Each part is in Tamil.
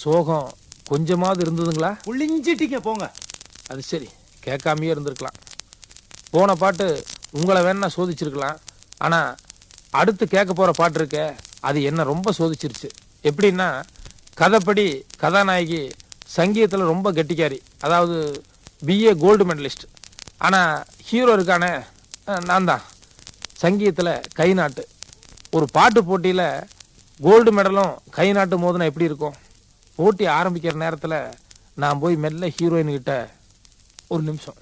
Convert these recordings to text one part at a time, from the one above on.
சோகம் கொஞ்சமாவது இருந்ததுங்களா? புளிஞ்சிட்டீங்க போங்க. அது சரி, கேட்காமையே இருந்திருக்கலாம். போன பாட்டு உங்களை வேணா சோதிச்சிருக்கலாம். ஆனால் அடுத்து கேட்க போகிற பாட்டு இருக்க, அது என்ன ரொம்ப சோதிச்சிருச்சு. எப்படின்னா, கதைப்படி கதாநாயகி சங்கீதத்தில் ரொம்ப கெட்டிக்காரி, அதாவது பிஏ கோல்டு மெடலிஸ்ட். ஆனால் ஹீரோ இருக்கானே, நான் தான். சங்கீதத்தில் கை நாட்டு. ஒரு பாட்டு போட்டியில் கோல்டு மெடலும் கை நாட்டு மோதுனா எப்படி இருக்கும்? போட்டி ஆரம்பிக்கிற நேரத்தில் நான் போய் மெல்ல ஹீரோயின்கிட்ட, ஒரு நிமிஷம்,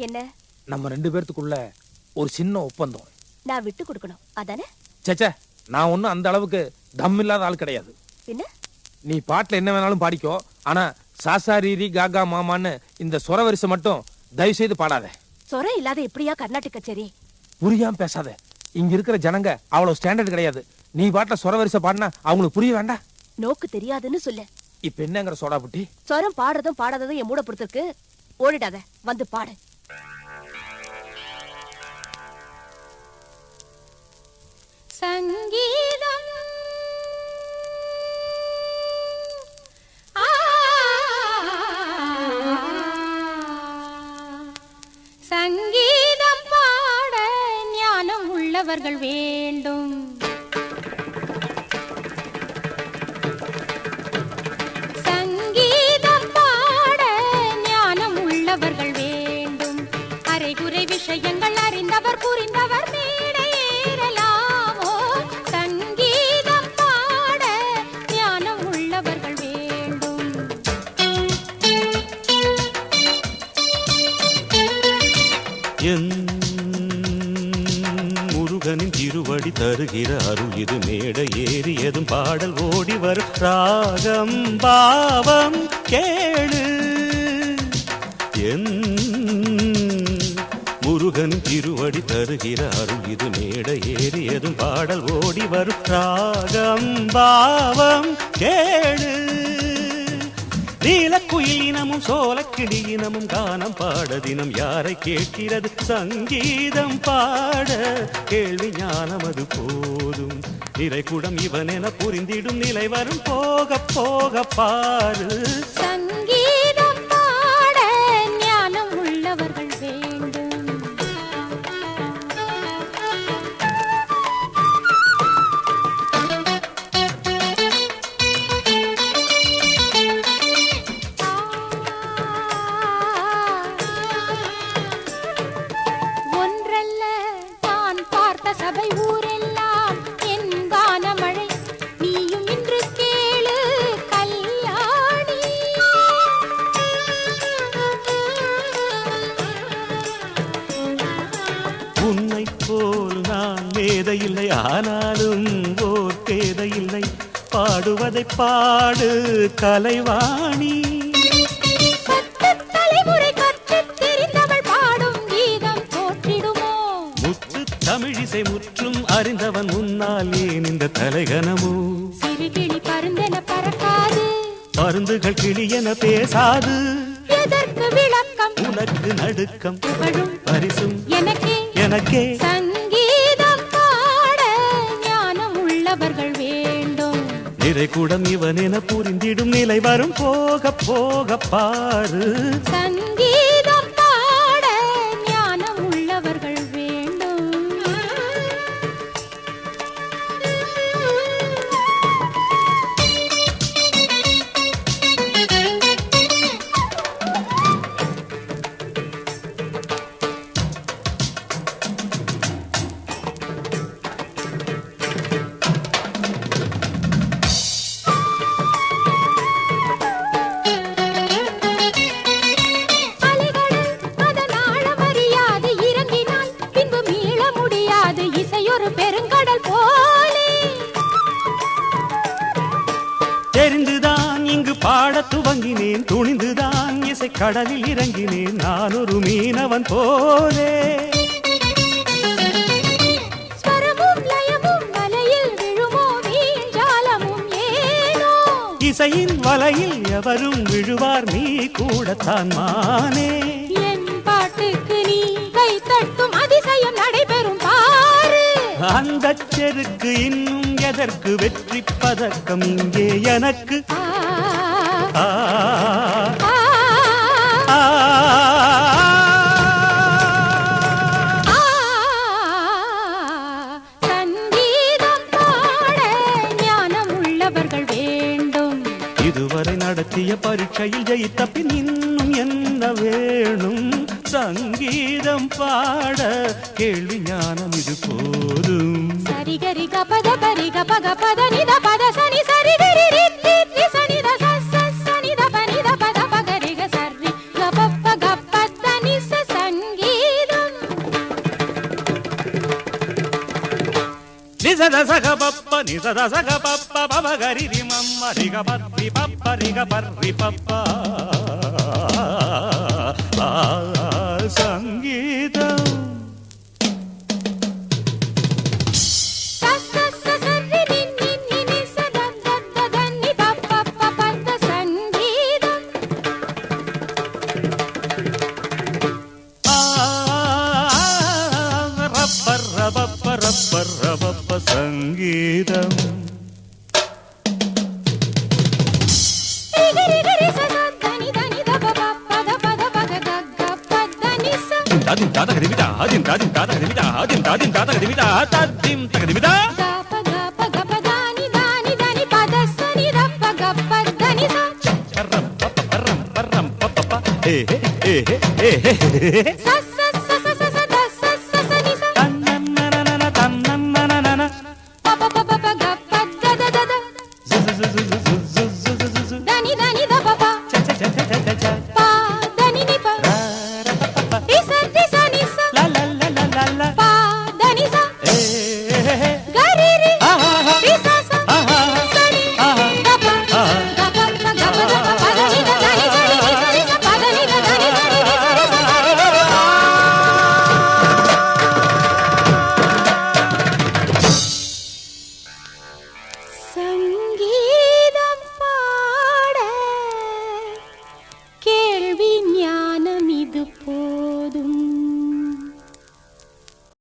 என்ன? நம்ம 2 பேர்த்துக்குள்ள ஒரு சின்ன ஒப்பந்தம். நான் விட்டு கொடுக்கணும் அதானே? சேச்சே, நான் ஒன்றும் அந்த அளவுக்கு தம் இல்லாத ஆள் கிடையாது. பின்ன நீ பாட்டில் என்ன வேணாலும் பாடிக்கோ, ஆனா சாசா ரீரி காகா மாமான்னு இந்த சொர வரிசை மட்டும் தயவு செய்து பாடாத. சொர இல்லாத எப்படியா கர்நாடக கச்சேரி? புரியாம பேசாத. இங்க இருக்கிற ஜனங்க அவ்வளவு ஸ்டாண்டர்ட் கிடையாது. நீ பாட்டில் சொர வரிசை பாடினா அவங்களுக்கு புரிய வேண்டாம். நோக்கு தெரியாதுன்னு சொல்லு. இப்ப என்னங்கிற சோடா புட்டி? சொரம் பாடுறதும் பாடாததும் என் மூட பொறுத்திருக்கு. ஓடிடாத, வந்து பாடு. சங்கீதம் சங்கீதம் பாட ஞானம் உள்ளவர்கள் வேண்டும். சங்கீதம் பாட ஞானம் உள்ளவர்கள் வேண்டும். அரைகுறை விஷயங்கள் அறிந்தவர் புரிந்தவர் மேடை ஏறலாமோ. சங்கீதம் பாட ஞானம் உள்ளவர்கள் வேண்டும். என் முருகனின் திருவடி தருகிற அருள் இது. மேடை ஏறியதும் பாடல் ஓடி வரும் ராகம் பாவம் கேளு. என் முருகனின் திருவடி தருகிற அருள் இது. மேடை ஏறியதும் பாடல் ஓடி வரும் ராகம் பாவம் கேளு. நீலக்குயிலினமும் சோலக்கிளியினமும் கானம் பாட தினம் யாரை கேட்கிறது? சங்கீதம் பாட கேள்வி ஞானம் அது போதும். நிறைகுடம் இவனென புரிந்திடும் நிலை வரும் போக போக பாரு. சங்கீதம் பாட ஞானம் உள்ளவர்கள் வேண்டும். ஒன்றல்ல நான் பார்த்த சபை ஊரெல்லாம் என் கானமழை. நீயும் இன்று கேளு கல்யாணி. உன்னை போல் நான் மேதையில்லை, ஆனாலும் ஓர் பேதையில்லை. பாடுவதை பாடு கலைவாணி. தலைமுறை கற்றுத் தெரிந்தவள் பாடும் கீதம் தோற்றிடுமோ? முத்து தமிழிசை முற்றும் அறிந்தவன் முன்னால் ஏன் இந்த தலைகனமோ? சிறுகிளி பருந்தென பறக்காது, பருந்துகள் கிளியென பேசாது. எதற்கு விளக்கம்? உனக்கு நடுக்கம் புகழும் பரிசும் எனக்கே எனக்கே. சங்கீதம் பாட ஞானம் உள்ளவர்கள் வேண்டும். நிறைகுடம் இவனென புரிந்திடும் நிலை வரும் போக போக பாரு. சங்கீதம் பாட ஞானம் உள்ளவர்கள் வேண்டும். அலைகளில் அதன் ஆழம் அறியாது இறங்கினால் பின்பு மீள முடியாது. இசையொரு பெருங்கடல் போலே தெரிந்துதான் இங்கு பாடத் துவங்கினேன். துணிந்துதான் இசை கடலில் இறங்கினேன். நான் ஒரு மீனவன் போலே. ஸ்வரமும் லயமும் வலையில் விழுமோ? வீஞ்சாலமும் ஏனோ? இசையின் வலையில் எவரும் விழுவார், நீ கூடத்தான் மானே. என் பாட்டுக்கு நீ கை தட்டும் அதிசயம் நடைபெறும் பாரு. அந்த செருக்கு இன்னும் எதற்கு? வெற்றி பதக்கம் இங்கே எனக்கு. ஆ ஆ, ஆ, ஆ. ஆ. சங்கீதம் பாட ஞானம் உள்ளவர்கள் வேண்டும். இதுவரை நடத்திய பரீட்சையில் ஜெயித்த பின் இன்னும் என்ன வேணும்? சங்கீதம் பாட கேள்வி ஞானம் இது போதும். சரிகரி கபத பரி கபக பத நித பத சனி சரிகரி ரித்தி ரி சனி த ச ச சனி த பனி த பத பகரி க சரி கபப்ப கப்பத நி ச சங்கீதம். நிசத சகபப்ப நிசத சகபப்ப பபகரி ரி மம்ம ரி கபரி பப்ப ரி கபரி பப்ப. சங்கீதம் ச ச ச சரி நி நி நி நி ச த த த த நி ப ப ப பத சங்கீதம். ரப்பர் ரபப்ப ரப்பர் ரபப்ப சங்கீதம். ரிகரி ரிகரி ச ச த நி த நி த ப ப பத பத பக க க பத நி ச. தாதிம் தாத கதிமிதா ஆதிம் தாதிம் தாத கதிமிதா ஆதிம் தாதிம் தாத கதிமிதா தாதிம் தகதிமிதா. க ப க ப க ப த நி த நி த நி பத ச நி த ப க பத நி ச. பர்ரம் பப்ப பர்ரம் பர்ரம் பப்ப ஏ ஏ ஏ ஏ. ச ச ச ச ச ச த ச ச ச நி ச. தன்னன்னனனன தன்னன்னனனன ப ப ப ப ப க ப த த த த. ஜு ஜு ஜு ஜு ஜு ஜு ஜு ஜு ஜு. த நி த ப ப. ச ச ச ச ச ச. ப த நி நி ப. ரா ரா பப்ப ரி ச நி ச. லா லா லா லா லா லா. ப த நி ச. ஏ க ரி ரி. ஆஹா ரி ச ச. ஆஹா ச நி. ஆஹா க ப. க ப ப க ப த ப ப த நி த த நி ச நி ரி ச ரி ச ப த நி த த நி ச ரி ரி ச ரி ச ச ரி ரி ரி ச. சங்கீதம் பாட கேள்வி ஞானம் இது போ